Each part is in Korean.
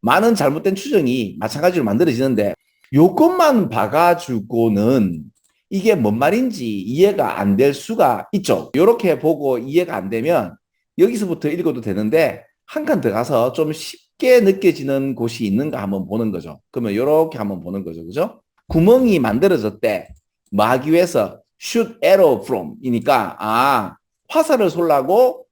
많은 잘못된 추정이 마찬가지로 만들어지는데 요것만 봐가지고는 이게 뭔 말인지 이해가 안 될 수가 있죠. 이렇게 보고 이해가 안 되면 여기서부터 읽어도 되는데 한 칸 더 가서 좀 쉽게 느껴지는 곳이 있는가 한번 보는 거죠. 그러면 이렇게 한번 보는 거죠. 그죠? 구멍이 만들어졌대. 뭐 하기 위해서 shoot arrow from 이니까 화살을 쏘려고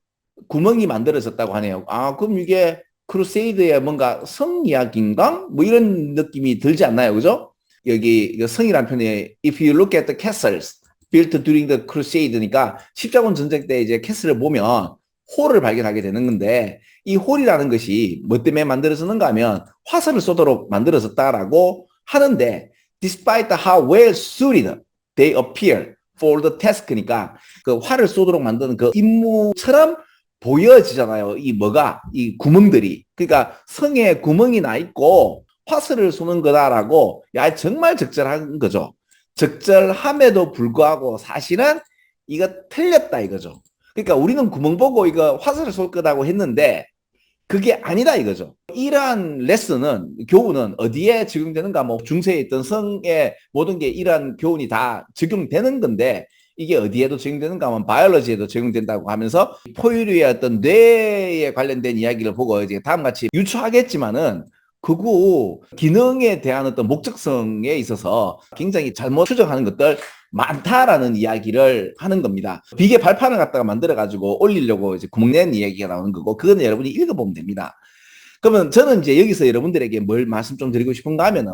구멍이 만들어졌다고 하네요. 그럼 이게 크루세이드의 뭔가 성 이야기인가? 뭐 이런 느낌이 들지 않나요? 그죠? 여기 성이라는 표현이 if you look at the castles built during the crusade니까 십자군 전쟁 때 이제 캐슬을 보면 홀을 발견하게 되는 건데 이 홀이라는 것이 뭐 때문에 만들어졌는가 하면 화살을 쏘도록 만들어졌다라고 하는데 despite how well suited they appear for the task니까 그 활을 쏘도록 만드는 그 임무처럼 보여지잖아요. 이 구멍들이. 그러니까 성에 구멍이 나 있고 화살을 쏘는 거다라고 야 정말 적절한 거죠. 적절함에도 불구하고 사실은 이거 틀렸다 이거죠. 그러니까 우리는 구멍 보고 이거 화살을 쏠 거다고 했는데 그게 아니다 이거죠. 이러한 레슨은 교훈은 어디에 적용되는가? 뭐 중세에 있던 성의 모든 게 이러한 교훈이 다 적용되는 건데 이게 어디에도 적용되는가 하면 바이올로지에도 적용된다고 하면서 포유류의 어떤 뇌에 관련된 이야기를 보고 이제 다음같이 유추하겠지만은 그거 기능에 대한 어떤 목적성에 있어서 굉장히 잘못 추정하는 것들 많다라는 이야기를 하는 겁니다. 비계 발판을 갖다가 만들어가지고 올리려고 이제 구멍낸 이야기가 나오는 거고, 그거는 여러분이 읽어보면 됩니다. 그러면 저는 이제 여기서 여러분들에게 뭘 말씀 좀 드리고 싶은가 하면은,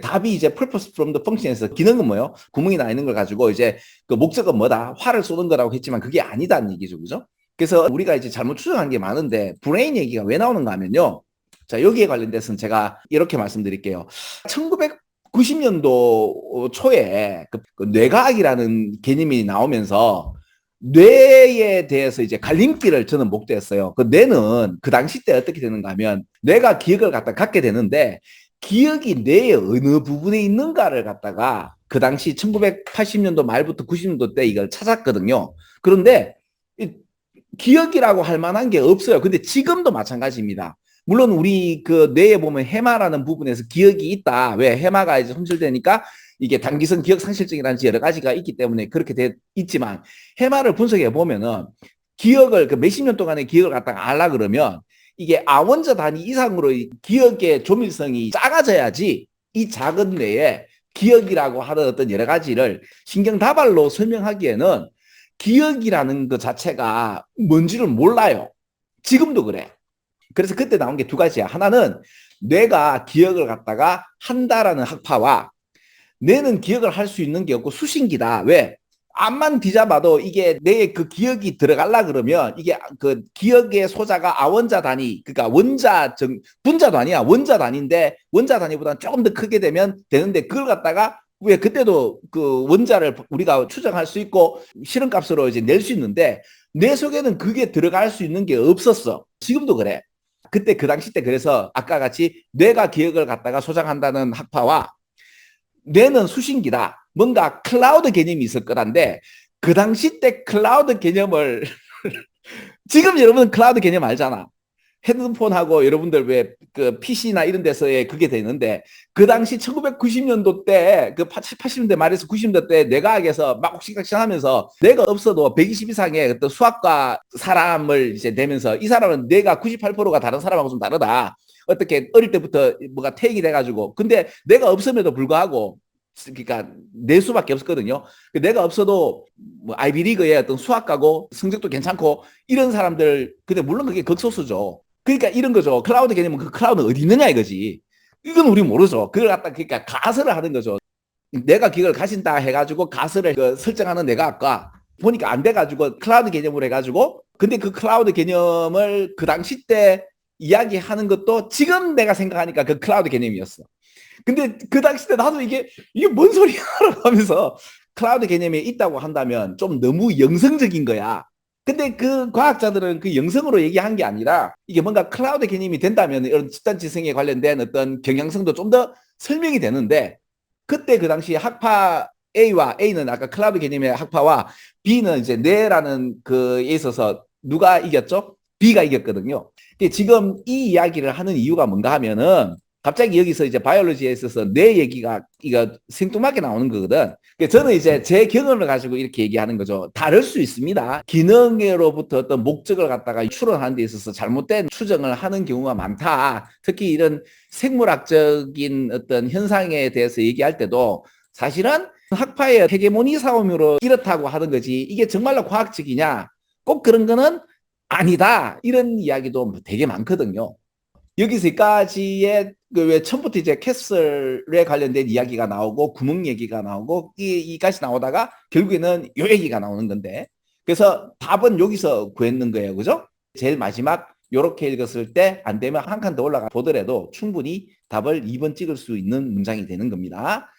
답이 이제 purpose from the function에서 기능은 뭐예요? 구멍이 나 있는 걸 가지고 이제 그 목적은 뭐다? 활을 쏘는 거라고 했지만 그게 아니다는 얘기죠. 그죠? 그래서 우리가 이제 잘못 추정한 게 많은데, 브레인 얘기가 왜 나오는가 하면요. 자, 여기에 관련돼서는 제가 이렇게 말씀드릴게요. 1990년도 초에 그 뇌과학이라는 개념이 나오면서 뇌에 대해서 이제 갈림길을 저는 목도했어요. 그 뇌는 그 당시 때 어떻게 되는가 하면 뇌가 기억을 갖게 되는데 기억이 뇌의 어느 부분에 있는가를 갖다가 그 당시 1980년도 말부터 90년도 때 이걸 찾았거든요. 그런데 기억이라고 할 만한 게 없어요. 근데 지금도 마찬가지입니다. 물론 우리 그 뇌에 보면 해마라는 부분에서 기억이 있다. 왜? 해마가 이제 손실되니까 이게 단기성 기억 상실증이라는 여러 가지가 있기 때문에 그렇게 있지만 해마를 분석해 보면은 기억을 그 몇십 년 동안의 기억을 갖다가 알라 그러면 이게 아원자 단위 이상으로 기억의 조밀성이 작아져야지 이 작은 뇌에 기억이라고 하는 어떤 여러 가지를 신경다발로 설명하기에는 기억이라는 것 자체가 뭔지를 몰라요. 지금도 그래. 그래서 그때 나온 게 두 가지야. 하나는 뇌가 기억을 갖다가 한다라는 학파와 뇌는 기억을 할 수 있는 게 없고 수신기다. 왜? 앞만 뒤잡아도 이게 뇌에 그 기억이 들어갈라 그러면 이게 그 기억의 소자가 아원자 단위, 그러니까 분자도 아니야. 원자 단위인데 원자 단위보다는 조금 더 크게 되는데 그걸 갖다가 왜 그때도 그 원자를 우리가 추정할 수 있고 실험값으로 이제 낼 수 있는데 뇌 속에는 그게 들어갈 수 있는 게 없었어. 지금도 그래. 그때 그 당시 때 그래서 아까 같이 뇌가 기억을 갖다가 소장한다는 학파와 뇌는 수신기다. 뭔가 클라우드 개념이 있을 거란데 그 당시 때 클라우드 개념을 지금 여러분은 클라우드 개념 알잖아. 핸드폰하고 여러분들 왜 그 PC나 이런 데서의 그게 되는데 그 당시 1990년도 때 그 80년대 말에서 90년대 때 뇌과학에서 막 옥신각신하면서 뇌가 없어도 120 이상의 어떤 수학과 사람을 이제 내면서 이 사람은 뇌가 98%가 다른 사람하고 좀 다르다. 어떻게 어릴 때부터 뭐가 퇴행이 돼가지고 근데 뇌가 없음에도 불구하고 그러니까 내수밖에 없었거든요. 내가 없어도 뭐 아이비리그의 어떤 수학가고 성적도 괜찮고 이런 사람들 근데 물론 그게 극소수죠. 그러니까 이런 거죠. 클라우드 개념은 그 클라우드는 어디 있느냐 이거지. 이건 우리 모르죠. 그걸 갖다 그러니까 가설을 하는 거죠. 내가 기억을 가진다 해가지고 가설을 그 설정하는 내가 아까 보니까 안 돼가지고 클라우드 개념으로 해가지고 근데 그 클라우드 개념을 그 당시 때 이야기하는 것도 지금 내가 생각하니까 그 클라우드 개념이었어. 근데 그 당시 때 나도 이게 뭔 소리야 하면서 클라우드 개념이 있다고 한다면 좀 너무 영성적인 거야. 근데 그 과학자들은 그 영성으로 얘기한 게 아니라 이게 뭔가 클라우드 개념이 된다면 이런 집단지성에 관련된 어떤 경향성도 좀 더 설명이 되는데 그때 그 당시 학파 A와 A는 아까 클라우드 개념의 학파와 B는 이제 뇌라는 그에 있어서 누가 이겼죠? B가 이겼거든요. 근데 지금 이 이야기를 하는 이유가 뭔가 하면은 갑자기 여기서 이제 바이올로지에 있어서 내 얘기가 이거 생뚱맞게 나오는 거거든. 저는 이제 제 경험을 가지고 이렇게 얘기하는 거죠. 다를 수 있습니다. 기능으로부터 어떤 목적을 갖다가 추론하는 데 있어서 잘못된 추정을 하는 경우가 많다. 특히 이런 생물학적인 어떤 현상에 대해서 얘기할 때도 사실은 학파의 헤게모니 싸움으로 이렇다고 하는 거지 이게 정말로 과학적이냐? 꼭 그런 거는 아니다. 이런 이야기도 되게 많거든요. 여기서까지의 왜 처음부터 이제 캐슬에 관련된 이야기가 나오고 구멍 얘기가 나오고 이까지 나오다가 결국에는 요 얘기가 나오는 건데 그래서 답은 여기서 구했는 거예요. 그죠? 제일 마지막 요렇게 읽었을 때 안 되면 한 칸 더 올라가 보더라도 충분히 답을 2번 찍을 수 있는 문장이 되는 겁니다.